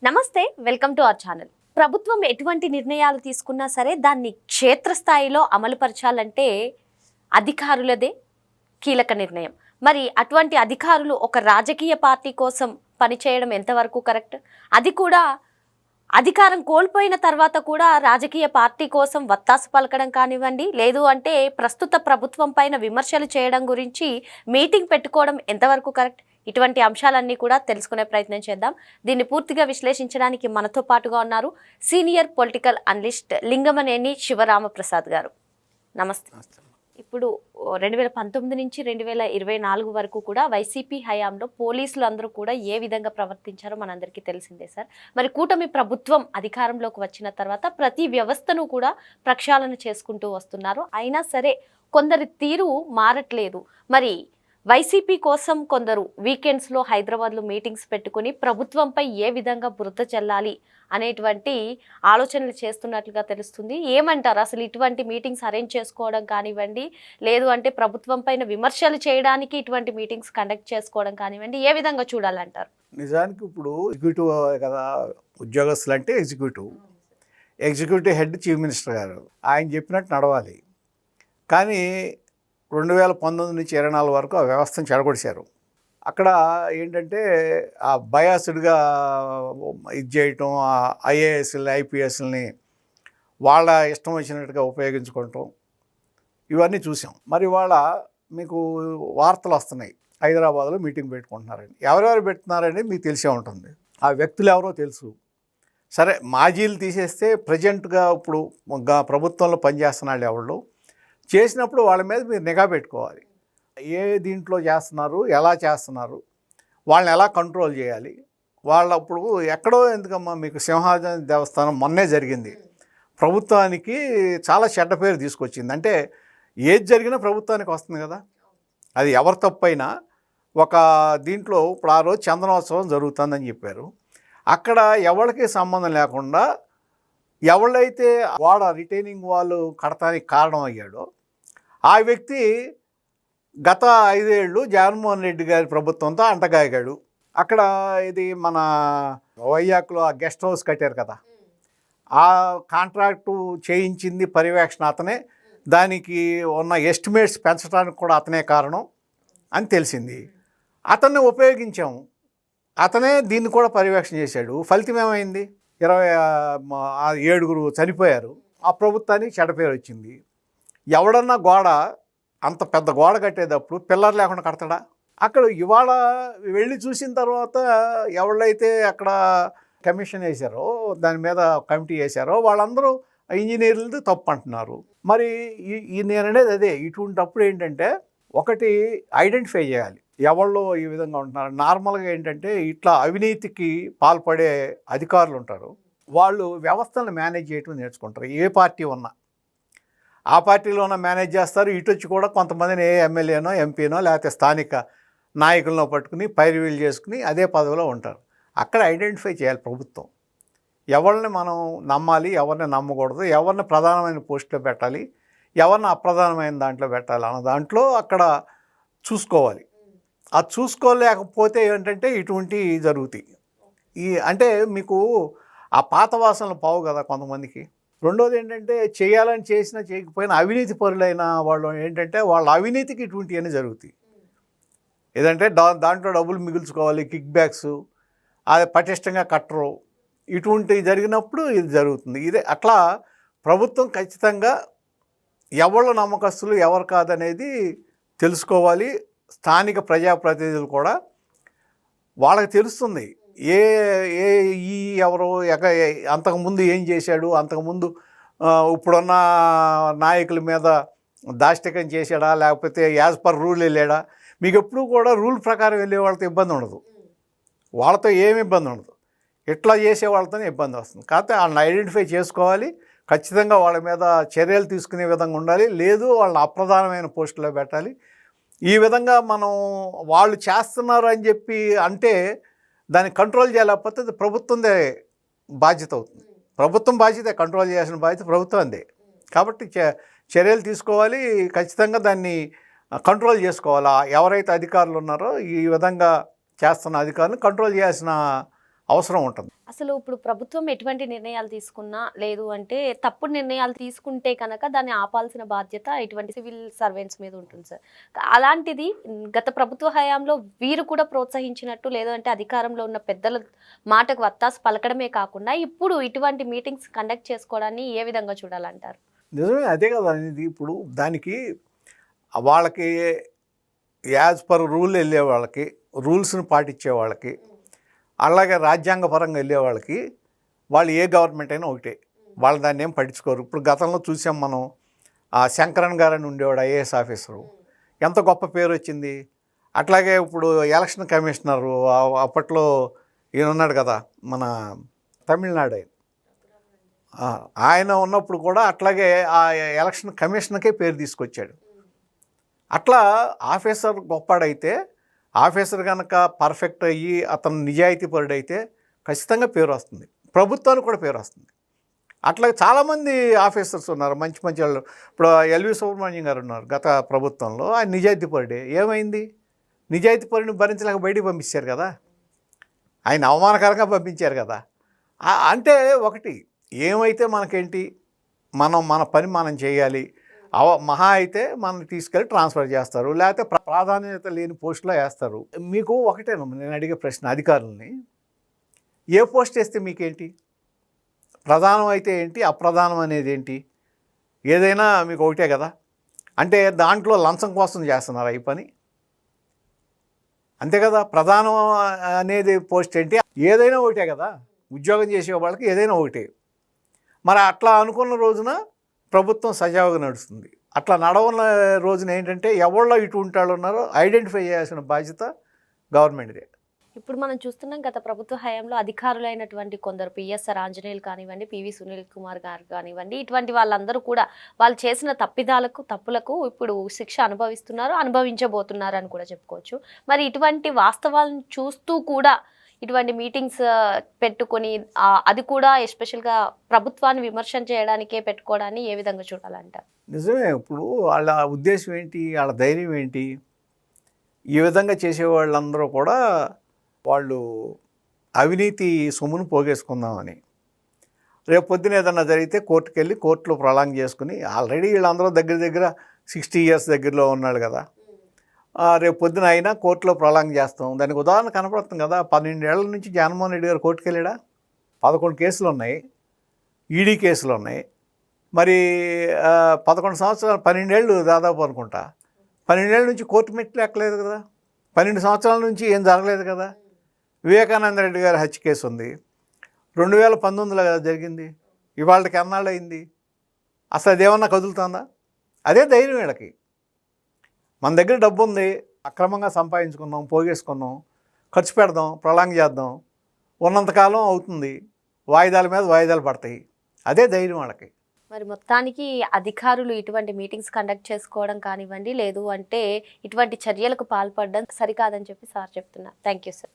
నమస్తే, welcome to our channel. ప్రభుత్వం ఎటువంటి నిర్ణయాలు తీసుకున్నా సరే దాన్ని క్షేత్రస్థాయిలో అమలుపరచాలంటే అధికారులదే కీలక నిర్ణయం. మరి అటువంటి అధికారులు ఒక రాజకీయ పార్టీ కోసం పనిచేయడం ఎంతవరకు కరెక్ట్? అది కూడా అధికారం కోల్పోయిన తర్వాత కూడా రాజకీయ పార్టీ కోసం వత్తాసు పలకడం కానివ్వండి, లేదు అంటే ప్రస్తుత ప్రభుత్వం పైన విమర్శలు చేయడం గురించి మీటింగ్ పెట్టుకోవడం ఎంతవరకు కరెక్ట్? ఇటువంటి అంశాలన్నీ కూడా తెలుసుకునే ప్రయత్నం చేద్దాం. దీన్ని పూర్తిగా విశ్లేషించడానికి మనతో పాటుగా ఉన్నారు senior political analyst Lingamaneni Sivaramaprasad గారు. నమస్తే. ఇప్పుడు 2019 నుంచి 2024 వరకు కూడా వైసీపీ హయాంలో పోలీసులు అందరూ కూడా ఏ విధంగా ప్రవర్తించారో మనందరికీ తెలిసిందే సార్. మరి కూటమి ప్రభుత్వం అధికారంలోకి వచ్చిన తర్వాత ప్రతి వ్యవస్థను కూడా ప్రక్షాళన చేసుకుంటూ వస్తున్నారు. అయినా సరే కొందరి తీరు మారట్లేదు. మరి వైసీపీ కోసం కొందరు వీకెండ్స్లో హైదరాబాద్లో మీటింగ్స్ పెట్టుకుని ప్రభుత్వంపై ఏ విధంగా బురద చల్లాలి అనేటువంటి ఆలోచనలు చేస్తున్నట్లుగా తెలుస్తుంది. ఏమంటారు అసలు ఇటువంటి మీటింగ్స్ అరేంజ్ చేసుకోవడం కానివ్వండి, లేదు అంటే ప్రభుత్వం పైన విమర్శలు చేయడానికి ఇటువంటి మీటింగ్స్ కండక్ట్ చేసుకోవడం కానివ్వండి, ఏ విధంగా చూడాలంటారు? నిజానికి ఇప్పుడు ఎగ్జిక్యూటివ్ కదా, ఉద్యోగస్తులు అంటే ఎగ్జిక్యూటివ్ హెడ్ చీఫ్ మినిస్టర్ గారు, ఆయన చెప్పినట్టు నడవాలి. కానీ 2019 నుంచి 2024 వరకు ఆ వ్యవస్థను చెడగొడిశారు. అక్కడ ఏంటంటే ఆ బయాస్డ్గా ఇది చేయటం, ఐఏఎస్ని ఐపీఎస్ని వాళ్ళ ఇష్టం వచ్చినట్టుగా ఉపయోగించుకోవటం, ఇవన్నీ చూసాం. మరి వాళ్ళ మీకు వార్తలు వస్తున్నాయి, హైదరాబాద్లో మీటింగ్ పెట్టుకుంటున్నారని. ఎవరెవరు పెడుతున్నారని మీకు తెలిసే ఉంటుంది. ఆ వ్యక్తులు ఎవరో తెలుసు. సరే, మాజీలు తీసేస్తే ప్రజెంట్గా ఇప్పుడు ప్రభుత్వంలో పనిచేస్తున్న వాళ్ళు ఎవరు చేసినప్పుడు వాళ్ళ మీద మీరు నిఘా పెట్టుకోవాలి. ఏ దీంట్లో చేస్తున్నారు, ఎలా చేస్తున్నారు, వాళ్ళని ఎలా కంట్రోల్ చేయాలి. వాళ్ళ ఇప్పుడు ఎక్కడో ఎందుకమ్మా మీకు సింహాద్రి దేవస్థానం మొన్నే జరిగింది, ప్రభుత్వానికి చాలా చెడ్డ పేరు తీసుకొచ్చింది. అంటే ఏది జరిగినా ప్రభుత్వానికి వస్తుంది కదా, అది ఎవరి తప్పైనా. ఒక దీంట్లో ఇప్పుడు ఆ రోజు చందనోత్సవం జరుగుతుందని చెప్పారు. అక్కడ ఎవరికి సంబంధం లేకుండా ఎవళ్ళైతే వాడు రిటైనింగ్ వాళ్ళు కడతానికి కారణం అయ్యాడో ఆ వ్యక్తి గత 5 ఏళ్ళు జగన్మోహన్ రెడ్డి గారి ప్రభుత్వంతో అంటగాగాడు. అక్కడ ఇది మన వైజాగ్లో ఆ గెస్ట్ హౌస్ కట్టారు కదా, ఆ కాంట్రాక్టు చేయించింది పర్యవేక్షణ అతనే, దానికి ఉన్న ఎస్టిమేట్స్ పెంచడానికి కూడా అతనే కారణం అని తెలిసింది. అతన్ని ఉపయోగించాము, అతనే దీన్ని కూడా పర్యవేక్షణ చేశాడు. ఫలితం ఏమైంది? 27 చనిపోయారు. ఆ ప్రభుత్వానికి చెడ్డపేరు వచ్చింది. ఎవడన్నా గోడ అంత పెద్ద గోడ కట్టేటప్పుడు పిల్లర్ లేకుండా కడతాడా? అక్కడ ఇవాళ వెళ్ళి చూసిన తర్వాత ఎవళ్ళైతే అక్కడ కమిషన్ వేశారో, దాని మీద కమిటీ వేశారో వాళ్ళందరూ ఇంజనీర్లది తప్పు అంటున్నారు. మరి నేను అనేది అదే, ఇటువంటిప్పుడు ఏంటంటే ఒకటి ఐడెంటిఫై చేయాలి ఎవళ్ళు ఈ విధంగా ఉంటున్నారు. నార్మల్గా ఏంటంటే ఇట్లా అవినీతికి పాల్పడే అధికారులు ఉంటారు, వాళ్ళు వ్యవస్థలను మేనేజ్ చేయటం నేర్చుకుంటారు. ఏ పార్టీ ఉన్నా ఆ పార్టీలోనే మేనేజ్ చేస్తారు. ఇటు వచ్చి కూడా కొంతమందిని ఏ ఎమ్మెల్యేనో ఎంపీనో లేకపోతే స్థానిక నాయకులను పట్టుకుని పైరువీలు చేసుకుని అదే పదవిలో ఉంటారు. అక్కడ ఐడెంటిఫై చేయాలి ప్రభుత్వం, ఎవరిని మనం నమ్మాలి, ఎవరిని నమ్మకూడదు, ఎవరిని ప్రధానమైన పోస్టులో పెట్టాలి, ఎవరిని అప్రధానమైన దాంట్లో పెట్టాలి అన్న దాంట్లో అక్కడ చూసుకోవాలి. అది చూసుకోలేకపోతే ఏంటంటే ఇటువంటి జరుగుతాయి. అంటే మీకు ఆ పాత వాసనలు పావు కదా కొంతమందికి. రెండోది ఏంటంటే చేయాలని చేసినా చేయకపోయినా అవినీతి పరులైన వాళ్ళు ఏంటంటే వాళ్ళ అవినీతికి ఇటువంటివన్నీ జరుగుతాయి. ఏదంటే దాంట్లో డబ్బులు మిగుల్చుకోవాలి, కిక్ బ్యాక్స్, అది పటిష్టంగా కట్టరు, ఇటువంటివి జరిగినప్పుడు ఇది జరుగుతుంది. ఇదే అట్లా ప్రభుత్వం ఖచ్చితంగా ఎవళ్ళ నమ్మకస్తులు ఎవరు కాదనేది తెలుసుకోవాలి. స్థానిక ప్రజాప్రతినిధులు కూడా వాళ్ళకి తెలుస్తుంది ఏ ఎవరు అంతకుముందు ఏం చేశాడు, అంతకుముందు ఇప్పుడున్న నాయకుల మీద దాష్టికం చేశాడా, లేకపోతే యాజ్ పర్ రూల్ వెళ్ళాడా. మీకు ఎప్పుడు కూడా రూల్ ప్రకారం వెళ్ళే వాళ్ళతో ఇబ్బంది ఉండదు, వాళ్ళతో ఏమి ఇబ్బంది ఉండదు, ఇట్లా చేసే వాళ్ళతోనే ఇబ్బంది వస్తుంది. కాకపోతే వాళ్ళని ఐడెంటిఫై చేసుకోవాలి, ఖచ్చితంగా వాళ్ళ మీద చర్యలు తీసుకునే విధంగా ఉండాలి, లేదు వాళ్ళని అప్రధానమైన పోస్టులో పెట్టాలి. ఈ విధంగా మనం వాళ్ళు చేస్తున్నారు అని చెప్పి అంటే దాన్ని కంట్రోల్ చేయలేకపోతే అది ప్రభుత్వందే బాధ్యత అవుతుంది. ప్రభుత్వం బాధ్యత, కంట్రోల్ చేయాల్సిన బాధ్యత ప్రభుత్వందే. కాబట్టి చర్యలు తీసుకోవాలి, ఖచ్చితంగా దాన్ని కంట్రోల్ చేసుకోవాలా. ఎవరైతే అధికారులు ఉన్నారో ఈ విధంగా చేస్తున్న అధికారులను కంట్రోల్ చేయాల్సిన అవసరం ఉంటుంది. అసలు ఇప్పుడు ప్రభుత్వం ఎటువంటి నిర్ణయాలు తీసుకున్నా లేదు అంటే తప్పుడు నిర్ణయాలు తీసుకుంటే కనుక దాన్ని ఆపాల్సిన బాధ్యత ఇటువంటి సివిల్ సర్వెంట్స్ మీద ఉంటుంది సార్. అలాంటిది గత ప్రభుత్వ హయాంలో వీరు కూడా ప్రోత్సహించినట్టు లేదు అంటే అధికారంలో ఉన్న పెద్దల మాటకు వత్తాసు పలకడమే కాకుండా ఇప్పుడు ఇటువంటి మీటింగ్స్ కండక్ట్ చేసుకోవడాన్ని ఏ విధంగా చూడాలంటారు? నిజమే, అదే కదా అనేది. ఇప్పుడు దానికి వాళ్ళకి యాజ్ పర్ రూల్ వెళ్ళే వాళ్ళకి, రూల్స్ని పాటించే వాళ్ళకి, అలాగే రాజ్యాంగపరంగా వెళ్ళే వాళ్ళకి వాళ్ళు ఏ గవర్నమెంట్ అయినా ఒకటే, వాళ్ళు దాన్ని ఏం పట్టించుకోరు. ఇప్పుడు గతంలో చూసాం మనం, ఆ శంకరన్ గారు అని ఉండేవాడు ఐఏఎస్ ఆఫీసరు, ఎంత గొప్ప పేరు వచ్చింది. అట్లాగే ఇప్పుడు ఎలక్షన్ కమిషనరు అప్పట్లో ఈయన ఉన్నాడు కదా మన తమిళనాడు ఆయన ఉన్నప్పుడు కూడా అట్లాగే ఆ ఎలక్షన్ కమిషన్కే పేరు తీసుకొచ్చాడు. అట్లా ఆఫీసర్ గొప్పడైతే, ఆఫీసర్ కనుక పర్ఫెక్ట్ అయ్యి అతను నిజాయితీపరుడైతే ఖచ్చితంగా పేరు వస్తుంది, ప్రభుత్వానికి కూడా పేరు వస్తుంది. అట్లాగే చాలామంది ఆఫీసర్స్ ఉన్నారు మంచి మంచి వాళ్ళు. ఇప్పుడు ఎల్వి సుబ్రహ్మణ్యం గారు ఉన్నారు గత ప్రభుత్వంలో, ఆయన నిజాయితీపరుడే. ఏమైంది? నిజాయితీపరుడిని భరించలేక బయటికి పంపించారు కదా, ఆయన అవమానకరంగా పంపించారు కదా. అంటే ఒకటి ఏమైతే మనకేంటి, మన పని మనం చేయాలి. మహా అయితే మనం తీసుకెళ్ళి ట్రాన్స్ఫర్ చేస్తారు, లేకపోతే ప్రాధాన్యత లేని పోస్టులో వేస్తారు. మీకు ఒకటేనా నేను అడిగే ప్రశ్న అధికారులని, ఏ పోస్ట్ వేస్తే మీకేంటి? ప్రధానం అయితే ఏంటి, అప్రధానం అనేది ఏంటి? ఏదైనా మీకు ఒకటే కదా. అంటే దాంట్లో లంచం కోసం చేస్తున్నారు ఈ పని, అంతే కదా. ప్రధానం అనేది పోస్ట్ ఏంటి, ఏదైనా ఒకటే కదా. ఉద్యోగం చేసే వాళ్ళకి ఏదైనా ఒకటే. మరి అట్లా అనుకున్న రోజున ప్రభుత్వం సజావుగా నడుస్తుంది. అట్లా నడవన రోజున ఏంటంటే ఎవరిలో ఇటువంటి వాళ్ళు ఉన్నారో ఐడెంటిఫై చేయాల్సిన బాధ్యత గవర్నమెంట్దే. ఇప్పుడు మనం చూస్తున్నాం గత ప్రభుత్వ హయాంలో అధికారులైనటువంటి కొందరు పిఎస్ఆర్ ఆంజనేయులు కానివ్వండి, పివి సునీల్ కుమార్ గారు కానివ్వండి, ఇటువంటి వాళ్ళందరూ కూడా వాళ్ళు చేసిన తప్పులకు ఇప్పుడు శిక్ష అనుభవించబోతున్నారు అని కూడా చెప్పుకోవచ్చు. మరి ఇటువంటి వాస్తవాలను చూస్తూ కూడా ఇటువంటి మీటింగ్స్ పెట్టుకొని అది కూడా ఎస్పెషల్గా ప్రభుత్వాన్ని విమర్శన చేయడానికే పెట్టుకోవడాన్ని ఏ విధంగా చూడాలంటారు? నిజమే. ఇప్పుడు వాళ్ళ ఉద్దేశం ఏంటి, వాళ్ళ ధైర్యం ఏంటి? ఈ విధంగా చేసేవాళ్ళందరూ కూడా వాళ్ళు అవినీతి సొమ్మును పోగేసుకుందామని. రేపు పొద్దున ఏదన్నా జరిగితే కోర్టుకు వెళ్ళి కోర్టులో ప్రొలాంగ్ చేసుకుని, ఆల్రెడీ వీళ్ళందరూ దగ్గర 60 years దగ్గరలో ఉన్నాడు కదా, రేపు పొద్దున అయినా కోర్టులో ప్రొలాంగ్ చేస్తాం. దానికి ఉదాహరణ కనపడుతుంది కదా. 12 ఏళ్ల నుంచి జగన్మోహన్ రెడ్డి గారు కోర్టుకు వెళ్ళాడా? 11 కేసులు ఉన్నాయి, ఈడీ కేసులు ఉన్నాయి. మరి 11 సంవత్సరాలు, 12 ఏళ్ళు దాదాపు అనుకుంటా. 12 ఏళ్ళ నుంచి కోర్టు మెట్లు ఎక్కలేదు కదా. 12 సంవత్సరాల నుంచి ఏం జరగలేదు కదా. వివేకానంద రెడ్డి గారి హత్య కేసు ఉంది, 2019లో కదా జరిగింది. ఇవాళకి ఎన్నాళ్ళు అయింది? అసలు అదేమన్నా కదులుతుందా? అదే ధైర్యం వీళ్ళకి. మన దగ్గర డబ్బు ఉంది, అక్రమంగా సంపాదించుకున్నాం, పోగేసుకున్నాం, ఖర్చు పెడదాం, ప్రొలాంగ్ చేద్దాం, ఉన్నంతకాలం అవుతుంది, వాయిదాల మీద వాయిదాలు పడతాయి. అదే ధైర్యం వాళ్ళకి. మరి మొత్తానికి అధికారులు ఇటువంటి మీటింగ్స్ కండక్ట్ చేసుకోవడం కానివ్వండి, లేదు అంటే ఇటువంటి చర్యలకు పాల్పడడం సరికాదని చెప్పి సార్ చెప్తున్నారు. Thank you sir.